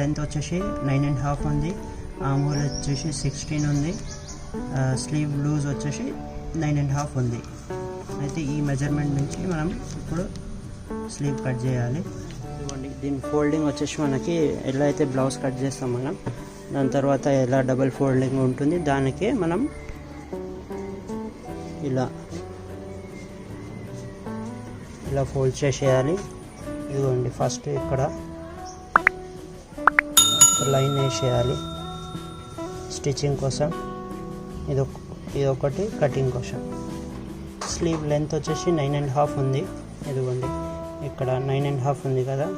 Length వచ్చేసి 9.5 ఉంది, arm whole వచ్చేసి 16 ఉంది, స్లీవ్ లూజ్ వచ్చేసి 9.5 ఉంది. అయితే ఈ మెజర్మెంట్ నుంచి మనం ఇప్పుడు స్లీవ్ కట్ చేయాలి. ఇవ్వండి, దీని ఫోల్డింగ్ వచ్చేసి మనకి ఎలా అయితే బ్లౌజ్ కట్ చేస్తాం మనం, దాని తర్వాత ఎలా డబుల్ ఫోల్డింగ్ ఉంటుంది దానికే మనం ఇలా ఫోల్డ్ చేసేయాలి. ఇదిగోండి, ఫస్ట్ ఇక్కడ లైన్ వేసేయాలి స్టిచ్చింగ్ కోసం, ఇదొకటి కటింగ్ కోసం. స్లీవ్ లెంత్ వచ్చేసి 9.5 ఉంది. ఇదిగోండి, ఇక్కడ 9.5 ఉంది కదా,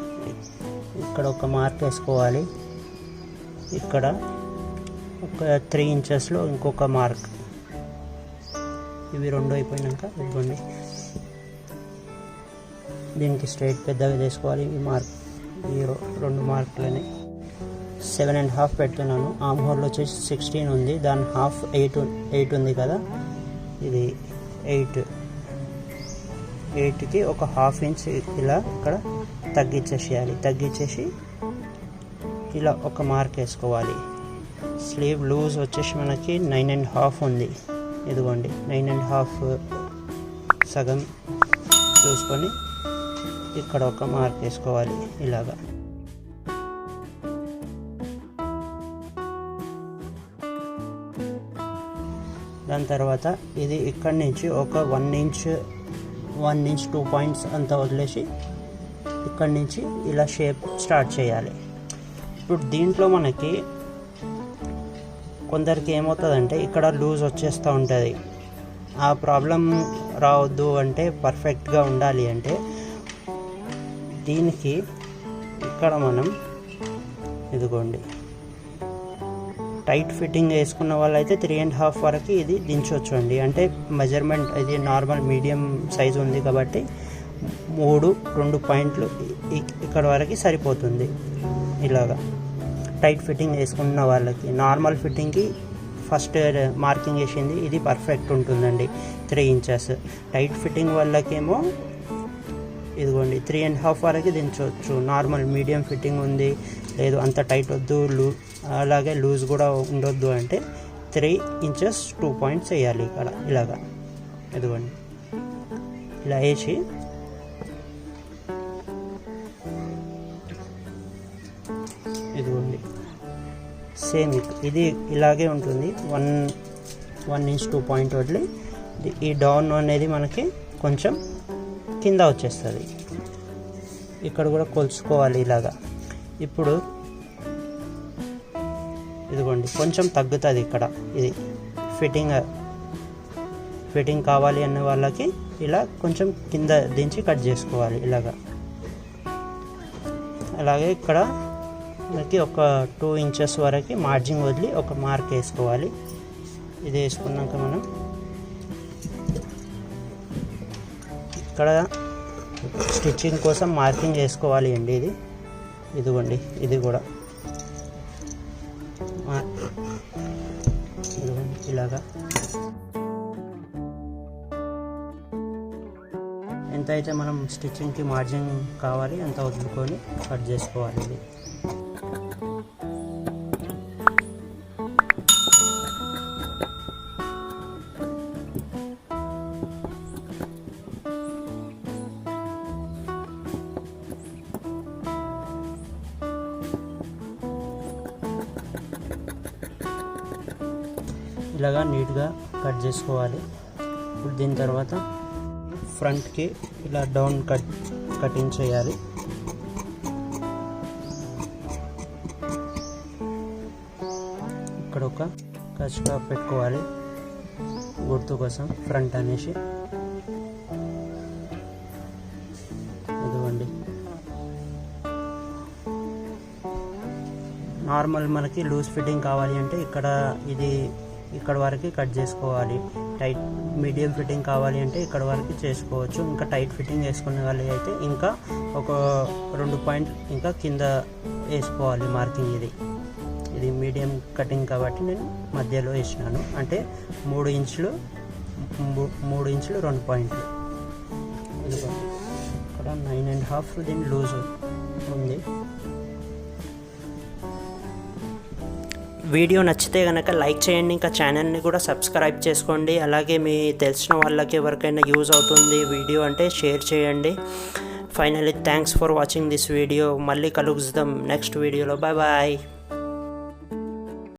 ఇక్కడ ఒక మార్క్ వేసుకోవాలి. ఇక్కడ ఒక 3 ఇంచెస్లో ఇంకొక మార్క్. ఇవి రెండు అయిపోయినాక ఇదిగోండి దీనికి స్ట్రైట్ పెద్దగా చేసుకోవాలి. ఈ రెండు మార్కులని 7.5 పెడుతున్నాను. ఆర్మ్ హోల్ వచ్చేసి 16 ఉంది, దాని హాఫ్ 8 ఉంది కదా, ఇది 8కి ఒక ½ ఇంచ్ ఇలా ఇక్కడ తగ్గించేసి ఇలా ఒక మార్క్ వేసుకోవాలి. స్లీవ్ లూజ్ వచ్చేసి మనకి 9.5 ఉంది. ఇదిగోండి 9.5 సగం చూసుకొని ఇక్కడ ఒక మార్క్ వేసుకోవాలి ఇలాగా. దాని తర్వాత ఇది ఇక్కడి నుంచి ఒక 1 ఇంచ్ 2 పాయింట్స్ అంతా వదిలేసి ఇక్కడి నుంచి ఇలా షేప్ స్టార్ట్ చేయాలి. ఇప్పుడు దీంట్లో మనకి కొందరికి ఏమవుతుందంటే ఇక్కడ లూజ్ వచ్చేస్తూ ఉంటుంది. ఆ ప్రాబ్లం రావద్దు అంటే, పర్ఫెక్ట్గా ఉండాలి అంటే దీనికి ఇక్కడ మనం ఇదిగోండి టైట్ ఫిట్టింగ్ వేసుకున్న వాళ్ళైతే 3.5 వరకు ఇది దించవచ్చు అండి. అంటే మెజర్మెంట్ ఇది నార్మల్ మీడియం సైజు ఉంది కాబట్టి 2 పాయింట్లు ఇక్కడ వరకు సరిపోతుంది. ఇలాగా టైట్ ఫిట్టింగ్ వేసుకున్న వాళ్ళకి, నార్మల్ ఫిట్టింగ్కి ఫస్ట్ మార్కింగ్ వేసింది ఇది పర్ఫెక్ట్ ఉంటుందండి 3 ఇంచెస్. టైట్ ఫిట్టింగ్ వాళ్ళకేమో ఇదిగోండి 3.5 వరకు దించవచ్చు. నార్మల్ మీడియం ఫిట్టింగ్ ఉంది, లేదు అంత టైట్ వద్దు, అలాగే లూజ్ కూడా ఉండొద్దు అంటే 3 ఇంచెస్ 2 పాయింట్స్ వేయాలి ఇక్కడ ఇలాగా. ఇదిగోండి ఇలా వేసి ఇదిగోండి సేమ్ ఇది ఇలాగే ఉంటుంది. 1 ఇంచ్ 2 పాయింట్ వదిలి ఈ డౌన్ అనేది మనకి కొంచెం కింద వచ్చేస్తుంది. ఇక్కడ కూడా కొలుచుకోవాలి ఇలాగా. ఇప్పుడు ఇదిగోండి కొంచెం తగ్గుతుంది ఇక్కడ. ఇది ఫిట్టింగ్ కావాలి అనే వాళ్ళకి ఇలా కొంచెం కింద దించి కట్ చేసుకోవాలి ఇలాగా. అలాగే ఇక్కడ మనకి ఒక 2 ఇంచెస్ వరకు మార్జిన్ వదిలి ఒక మార్క్ వేసుకోవాలి. ఇది వేసుకున్నాక మనం ఇక్కడ స్టిచ్చింగ్ కోసం మార్కింగ్ వేసుకోవాలి అండి. ఇదిగోండి ఇది కూడా ఇలాగా ఎంత అయితే మనం స్టిచ్చింగ్కి మార్జిన్ కావాలి అంత వదులుకొని కట్ చేసుకోవాలి. ఇది ఇలాగా నీట్గా కట్ చేసుకోవాలి. ఇప్పుడు దీని తర్వాత ఫ్రంట్కి ఇలా డౌన్ కటింగ్ చేయాలి. ఇక్కడ ఒక కచ్గా పెట్టుకోవాలి గుర్తు కోసం ఫ్రంట్ అనేసి. ఇదిగోండి నార్మల్ మనకి లూజ్ ఫిట్టింగ్ కావాలి అంటే ఇక్కడ వరకు కట్ చేసుకోవాలి. టైట్ మీడియం ఫిట్టింగ్ కావాలి అంటే ఇక్కడ వరకు చేసుకోవచ్చు. ఇంకా టైట్ ఫిట్టింగ్ వేసుకునే వాళ్ళు అయితే ఇంకా ఒక 2 పాయింట్ ఇంకా కింద వేసుకోవాలి మార్కింగ్. ఇది మీడియం కటింగ్ కాబట్టి నేను మధ్యలో వేసినాను. అంటే 3 ఇంచులు 2 పాయింట్లు. ఇక్కడ 9.5 దీని లూజ్ ఉంది. వీడియో నచ్చితే కనుక లైక్ చేయండి, ఇంకా ఛానల్ని కూడా సబ్స్క్రైబ్ చేసుకోండి. అలాగే మీ తెలిసిన వాళ్ళకి ఎవరికైనా యూజ్ అవుతుంది వీడియో అంటే షేర్ చేయండి. Finally thanks for watching this video. మళ్ళీ కలుద్దాం నెక్స్ట్ వీడియోలో. Bye bye.